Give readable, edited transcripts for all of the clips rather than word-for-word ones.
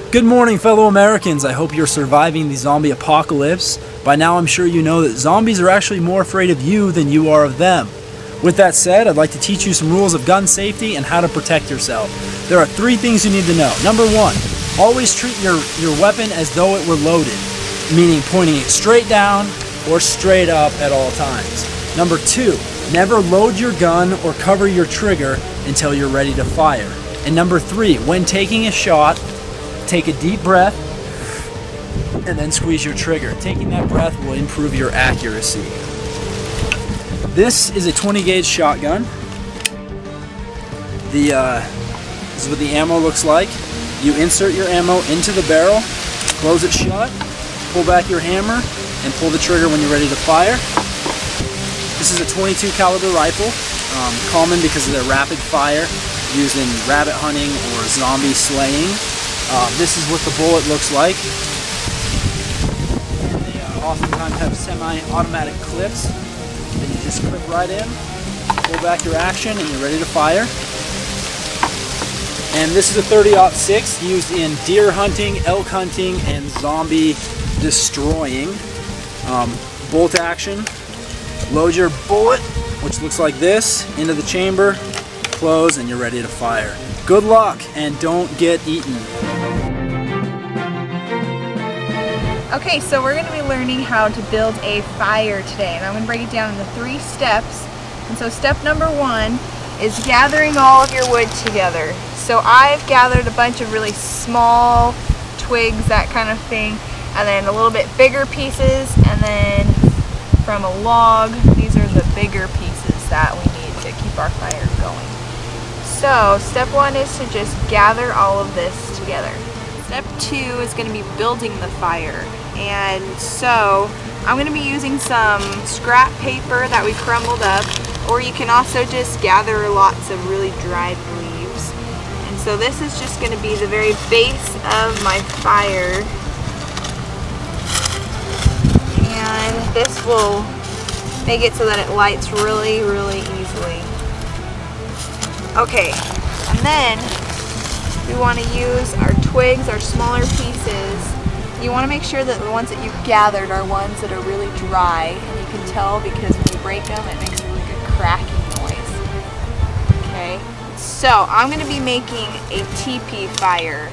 Good morning, fellow Americans. I hope you're surviving the zombie apocalypse. By now I'm sure you know that zombies are actually more afraid of you than you are of them. With that said, I'd like to teach you some rules of gun safety and how to protect yourself. There are 3 things you need to know. Number 1, always treat your weapon as though it were loaded, meaning pointing it straight down or straight up at all times. Number 2, never load your gun or cover your trigger until you're ready to fire. And number 3, when taking a shot, take a deep breath and then squeeze your trigger. Taking that breath will improve your accuracy. This is a 20 gauge shotgun. This is what the ammo looks like. You insert your ammo into the barrel, close it shut, pull back your hammer, and pull the trigger when you're ready to fire. This is a 22 caliber rifle, common because of their rapid fire, used in rabbit hunting or zombie slaying. This is what the bullet looks like. They oftentimes have semi-automatic clips that you just clip right in, pull back your action, and you're ready to fire. And this is a 30-06 used in deer hunting, elk hunting, and zombie destroying. Bolt action. Load your bullet, which looks like this, into the chamber, close, and you're ready to fire. Good luck, and don't get eaten. Okay, so we're going to be learning how to build a fire today, and I'm going to break it down into 3 steps. And so step number 1 is gathering all of your wood together. So I've gathered a bunch of really small twigs, that kind of thing, and then a little bit bigger pieces, and then from a log, these are the bigger pieces that we need to keep our fire going. So step 1 is to just gather all of this together. Step 2 is going to be building the fire, and so I'm going to be using some scrap paper that we crumbled up, or you can also just gather lots of really dried leaves. And so this is just going to be the very base of my fire, and this will make it so that it lights really, really easily. Okay, and then we want to use our twigs, our smaller pieces. You want to make sure that the ones that you've gathered are ones that are really dry, and you can tell because when you break them it makes a really good cracking noise. Okay, so I'm going to be making a teepee fire.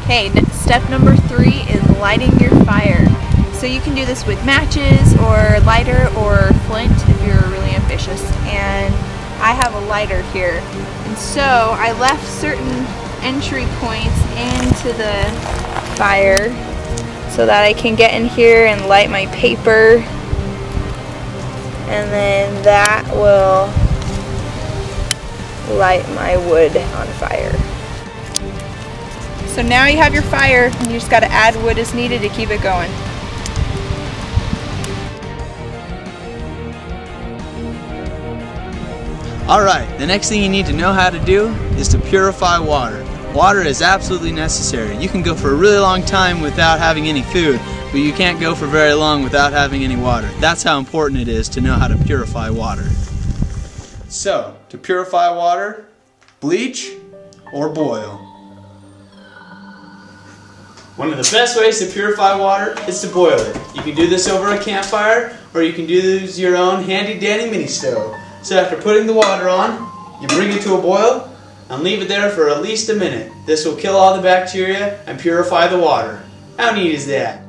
Okay, step number 3 is lighting your fire. So you can do this with matches or lighter or flint if you're really ambitious, and I have a lighter here. And so I left certain entry points into the fire so that I can get in here and light my paper, and then that will light my wood on fire. So now you have your fire, and you just got to add wood as needed to keep it going. Alright, the next thing you need to know how to do is to purify water. Water is absolutely necessary. You can go for a really long time without having any food, but you can't go for very long without having any water. That's how important it is to know how to purify water. So, to purify water, bleach or boil. One of the best ways to purify water is to boil it. You can do this over a campfire, or you can use your own handy dandy mini stove. So after putting the water on, you bring it to a boil and leave it there for at least a minute. This will kill all the bacteria and purify the water. How neat is that?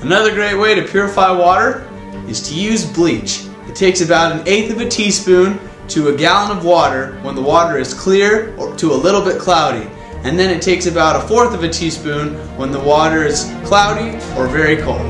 Another great way to purify water is to use bleach. It takes about 1/8 of a teaspoon to a gallon of water when the water is clear or to a little bit cloudy. And then it takes about 1/4 of a teaspoon when the water is cloudy or very cold.